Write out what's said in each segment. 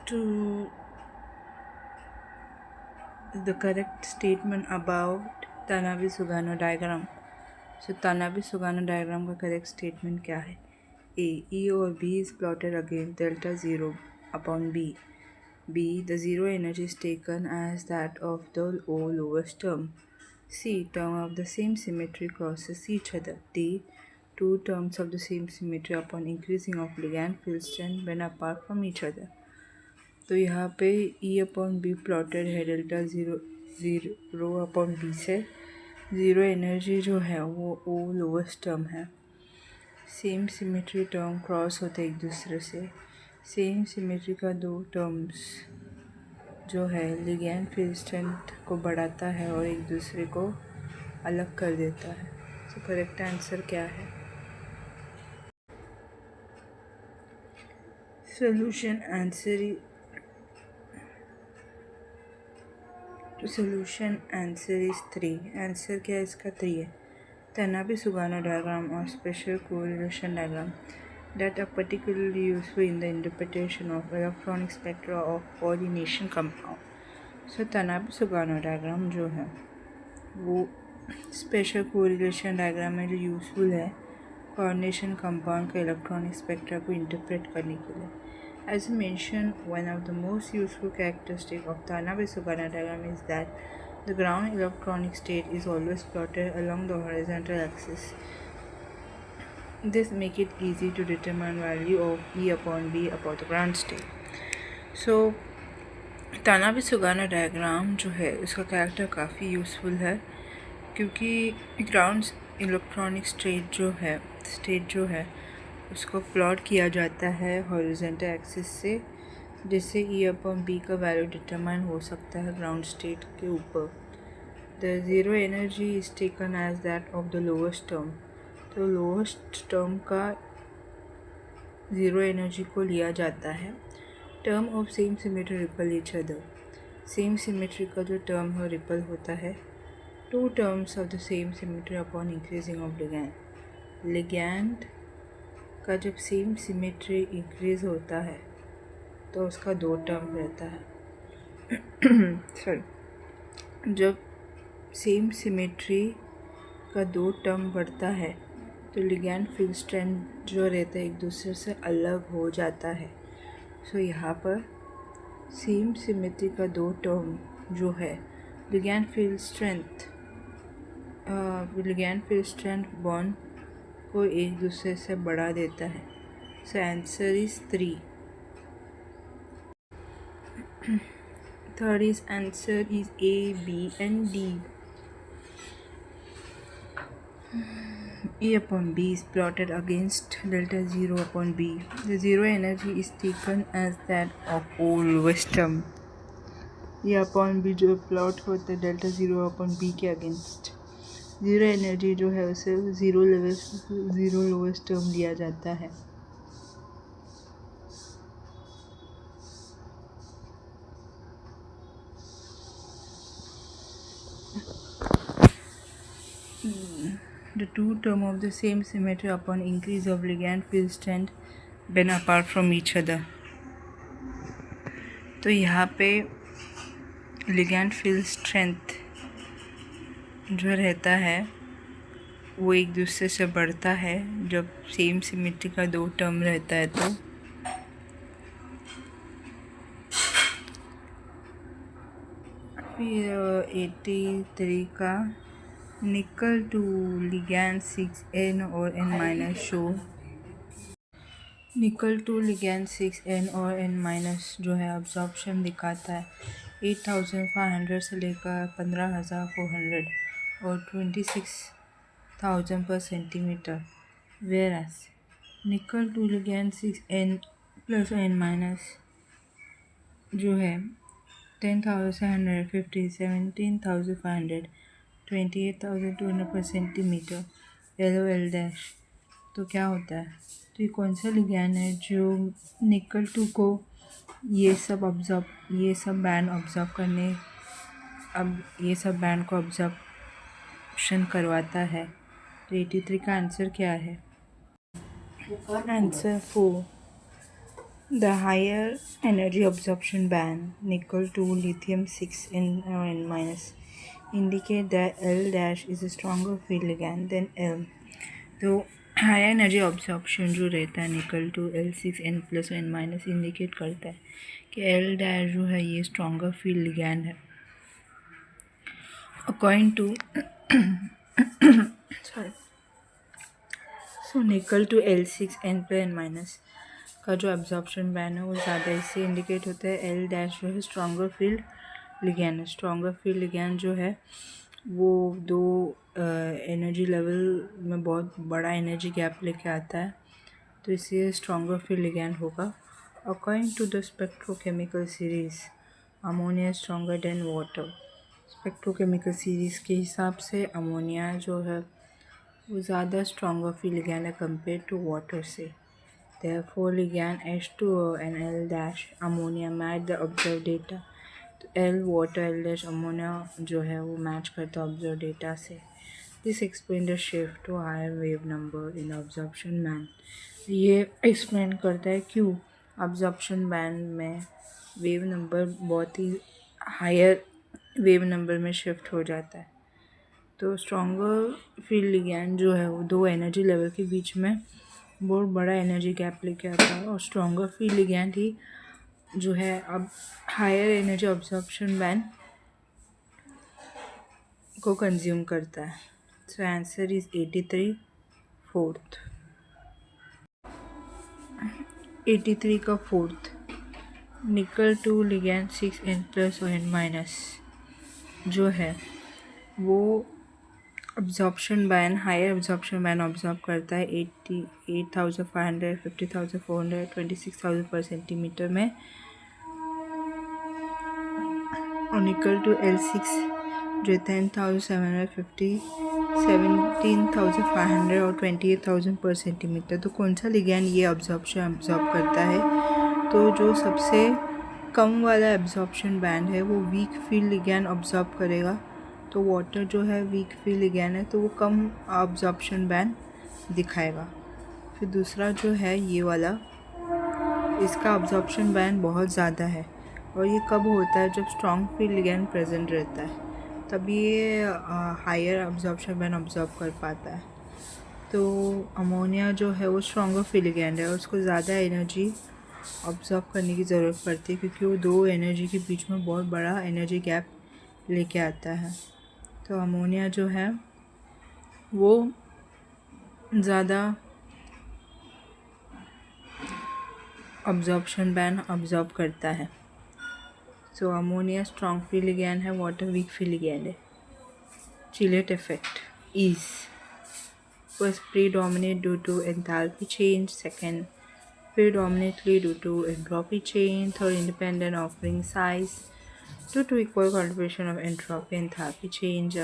to the correct statement about Tanabe-Sugano diagram. So Tanabe-Sugano diagram का correct statement क्या है? A. E और B is plotted against delta 0 upon B. B. The zero energy is taken as that of the O lowest term. C. Term of the same symmetry crosses each other. D. Two terms of the same symmetry upon increasing of ligand field strength when apart from each other. तो यहाँ पे E upon B plotted है delta zero upon B से। Zero energy जो है वो ओ lowest term है। Same symmetry term cross होते हैं एक दूसरे से। सेम सिमेट्री का दो टर्म्स जो है लिगैंड फील्ड स्ट्रेंथ को बढ़ाता है और एक दूसरे को अलग कर देता है। तो करेक्ट आंसर क्या है? Solution answer is 3। आंसर क्या है इसका? 3 है। Tanabe-Sugano diagram or special correlation diagram that are particularly useful in the interpretation of electronic spectra of coordination compound. So Tanabe-Sugano diagram जो है वो स्पेशल कोरिलेशन डायग्राम में जो यूज़फुल है कोऑर्डिनेशन कंपाउंड के इलेक्ट्रॉनिक स्पेक्ट्रा को इंटरप्रेट करने के लिए। As mentioned, one of the most useful characteristics of Tanabe-Sugano diagram is that the ground electronic state is always plotted along the horizontal axis. This makes it easy to determine value of E upon B about the ground state. So, Tanabe-Sugano diagram जो है उसका character काफ़ी useful है क्योंकि ground electronic state जो है उसको plot किया जाता है हॉरिजॉन्टल एक्सिस से, जिससे ई अपॉन बी का वैल्यू डिटरमाइन हो सकता है ग्राउंड स्टेट के ऊपर। The zero energy is taken as that of the lowest term. तो लोवेस्ट टर्म का ज़ीरो एनर्जी को लिया जाता है। Term of same symmetry repel each other. Same symmetry का जो टर्म है रिपल होता है two terms of the same symmetry upon increasing of ligand. Ligand का जब सेम सिमेट्री इंक्रीज होता है तो उसका दो टर्म रहता है सॉरी, जब सेम सिमेट्री का दो टर्म बढ़ता है तो लिगैंड फील्ड स्ट्रेंथ जो रहता है एक दूसरे से अलग हो जाता है। सो यहाँ पर सेम सिमेट्री का दो टर्म जो है लिगैंड फील्ड स्ट्रेंथ बॉन्ड को एक दूसरे से बढ़ा देता है। So answer is 3। Third is answer is A, B and D. E upon B is plotted against delta 0 upon B. The zero energy is taken as that of all lowest term. E upon B जो plot होता है delta 0 upon B के against. Zero energy जो है उसे zero lowest term लिया जाता है। The two terms of the same symmetry upon increase of ligand field strength when apart from each other. तो यहाँ पे ligand field strength जो रहता है वो एक दूसरे से बढ़ता है जब सेम सिमेट्री का दो टर्म रहता है। तो फिर 83 का निकल टू लिगैंड 6n और n माइनस शो। निकल टू लिगैंड 6n और n माइनस जो है अब्जॉर्प्शन दिखाता है 8500 से लेकर 15400 और 26000 पर centimetre. Whereas nickel two ligand 6n plus n minus जो है 10,750 17,500 28,200 पर सेंटीमीटर। LOL dash. तो क्या होता है? तो ये कौन सा लिगैंड है जो निकल 2 को ये सब बैंड को ऑब्जर्प्शन करवाता है? तो 83 का आंसर क्या है? Answer 4। The higher energy absorption band, nickel 2 lithium 6 N minus, indicate that L dash is a stronger field ligand than L. तो हाई एनर्जी ऑब्जॉर्प्शन जो रहता है निकल टू L6N+N- इंडिकेट करता है कि एल डैश जो है ये स्ट्रॉन्गर फील्ड लिगैंड है अकॉर्डिंग टू सॉरी सो निकल टू L6N+N- का जो एब्जॉर्प्शन बैंड है वो ज़्यादा इससे इंडिकेट होता है एल डैश जो है स्ट्रॉन्गर फील्ड लिगैंड है। स्ट्रॉन्गर फील्ड लिगैंड जो है वो दो एनर्जी लेवल में बहुत बड़ा एनर्जी गैप लेके आता है, तो इसलिए स्ट्रॉन्गर फील्ड लिगैंड होगा। According to the spectrochemical series ammonia stronger than water. Spectrochemical series के हिसाब से अमोनिया जो है वो ज़्यादा स्ट्रॉन्गर फील्ड लिगैंड है कंपेयर टू वाटर से। Therefore, ligand H2O and L dash ammonia match the observed data. तो L water L dash ammonia जो है वो मैच करता है observed data से। This explains the shift to higher wave number in absorption band. ये explain करता है क्यों absorption band में wave number बहुत ही higher wave number में shift हो जाता है। तो स्ट्रॉन्गर फील्ड लिगैंड जो है वो दो एनर्जी लेवल के बीच में बहुत बड़ा एनर्जी गैप लेके आता है और स्ट्रॉन्गर फील्ड लिगैंड ही जो है अब हायर एनर्जी ऑब्जॉर्प्शन बैंड को कंज्यूम करता है। So answer is 83 fourth. 83 का फोर्थ निकल टू लिगैंड 6N+और N- जो है वो absorption band higher absorption band observe करता है 88,500 50,400 26,000 पर सेंटीमीटर में और निकल टू L6 जो 10,750 17,500 और 28,000 पर सेंटीमीटर। तो कौन सा लिगैंड ये अब्जॉर्ब करता है? तो जो सबसे कम वाला एब्जॉर्प्शन बैंड है वो वीक फील्ड लिगैंड ऑब्जॉर्ब करेगा। तो वाटर जो है वीक फील्ड लिगैंड है तो वो कम अब्जॉर्प्शन बैंड दिखाएगा। फिर दूसरा जो है ये वाला, इसका अब्जॉर्प्शन बैंड बहुत ज़्यादा है और ये कब होता है जब स्ट्रॉन्ग फील्ड लिगैंड प्रेजेंट रहता है, तभी ये हायर अब्जॉर्प्शन बैंड ऑब्जॉर्व कर पाता है। तो अमोनिया जो है वो स्ट्रॉन्गर फील्ड लिगैंड है और उसको ज़्यादा एनर्जी ऑब्जॉर्व करने की ज़रूरत पड़ती है क्योंकि वो दो एनर्जी के बीच में बहुत बड़ा एनर्जी गैप लेके आता है। तो अमोनिया जो है वो ज़्यादा ऑब्जॉर्प्शन बैंड ऑब्जॉर्व करता है। सो अमोनिया स्ट्रॉन्ग फील्ड लिगैंड है, वाटर वीक फील्ड लिगैंड है। Chelate effect is first predominate due to enthalpy change, second predominantly due to entropy change, third independent of ring size due to equal contribution of entropy and enthalpy change.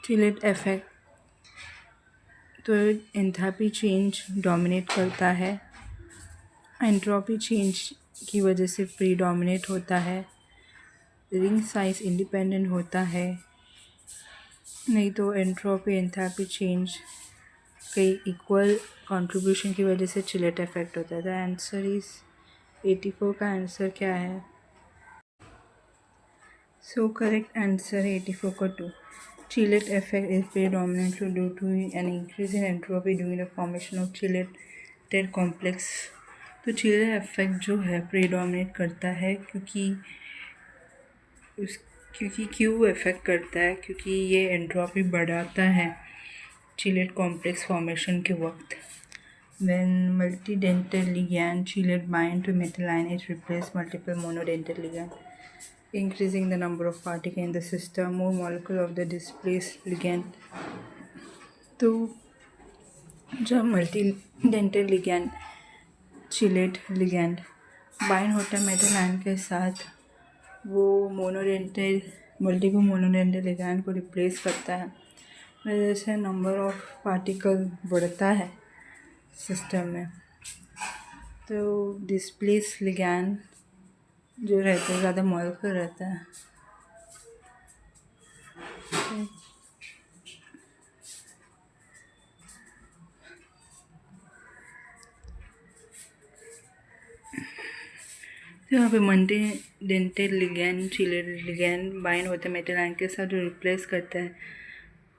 Chelate effect तो enthalpy change dominate करता है, entropy change की वजह से predominate होता है, ring size independent होता है, नहीं तो एंट्रोपी एंथैल्पी चेंज कई इक्वल कंट्रीब्यूशन की वजह से चिलेट इफेक्ट होता है। द आंसर इज 84 का आंसर क्या है? सो करेक्ट आंसर 84 का 2। Chillet effect is predominantly due to an increase in entropy during the formation of chelated complex। तो चिलेट इफेक्ट जो है प्रीडोमिनेट करता है क्योंकि क्यों इफेक्ट करता है? क्योंकि ये एंट्रोपी बढ़ाता है चिलेट कॉम्प्लेक्स फॉर्मेशन के वक्त। When multidental ligand chelate bind to metal ion, it replaces multiple monodental ligand, increasing the number of particles in the system, more molecule of the displaced ligand। तो जब मल्टीडेंटल ligand chelate ligand bind होता है metal ion के साथ, वो multiple मोनोडेंटल ligand को replace करता है, वजह से नंबर ऑफ पार्टिकल बढ़ता है सिस्टम में। तो डिस्प्लेस लिगैंड जो रहता है ज़्यादा मॉलिक्यूल रहता है। तो यहाँ पे multidentate ligand chelated ligand bind होता है मेटल आयन के साथ, जो रिप्लेस करता है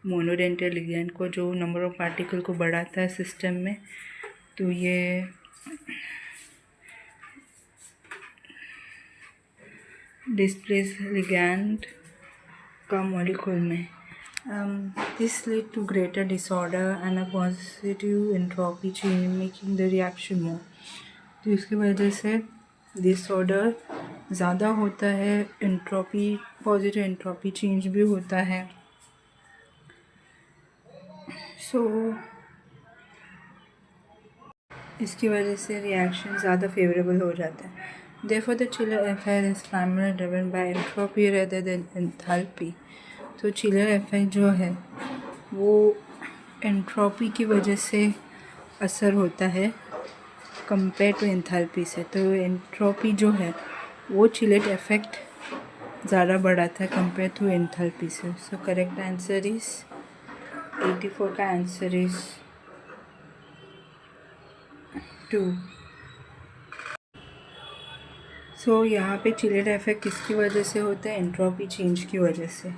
मोनोडेंटेड लिगैंड को, जो नंबर ऑफ पार्टिकल को बढ़ाता है सिस्टम में। तो ये डिस्प्लेस लिगैंड का मॉलिक्यूल में this lead to greater disorder and a positive entropy change making the reaction more. तो इसकी वजह से डिसऑर्डर ज़्यादा होता है, एंट्रोपी पॉजिटिव एंट्रोपी चेंज भी होता है। सो इसकी वजह से रिएक्शन ज़्यादा फेवरेबल हो जाता है। Therefore, the chiller effect is primarily driven by entropy rather than enthalpy. तो चिलर इफेक्ट जो है वो एंट्रोपी की वजह से असर होता है कंपेयर टू एंथैल्पी से। तो एंट्रोपी जो है वो चिलर इफेक्ट ज़्यादा बढ़ाता है कंपेयर टू एंथैल्पी से। सो करेक्ट आंसर इज़ 84 का आंसर इज़ 2। सो यहाँ पे चिलर इफेक्ट किसकी वजह से होता है? एंट्रोपी चेंज की वजह से।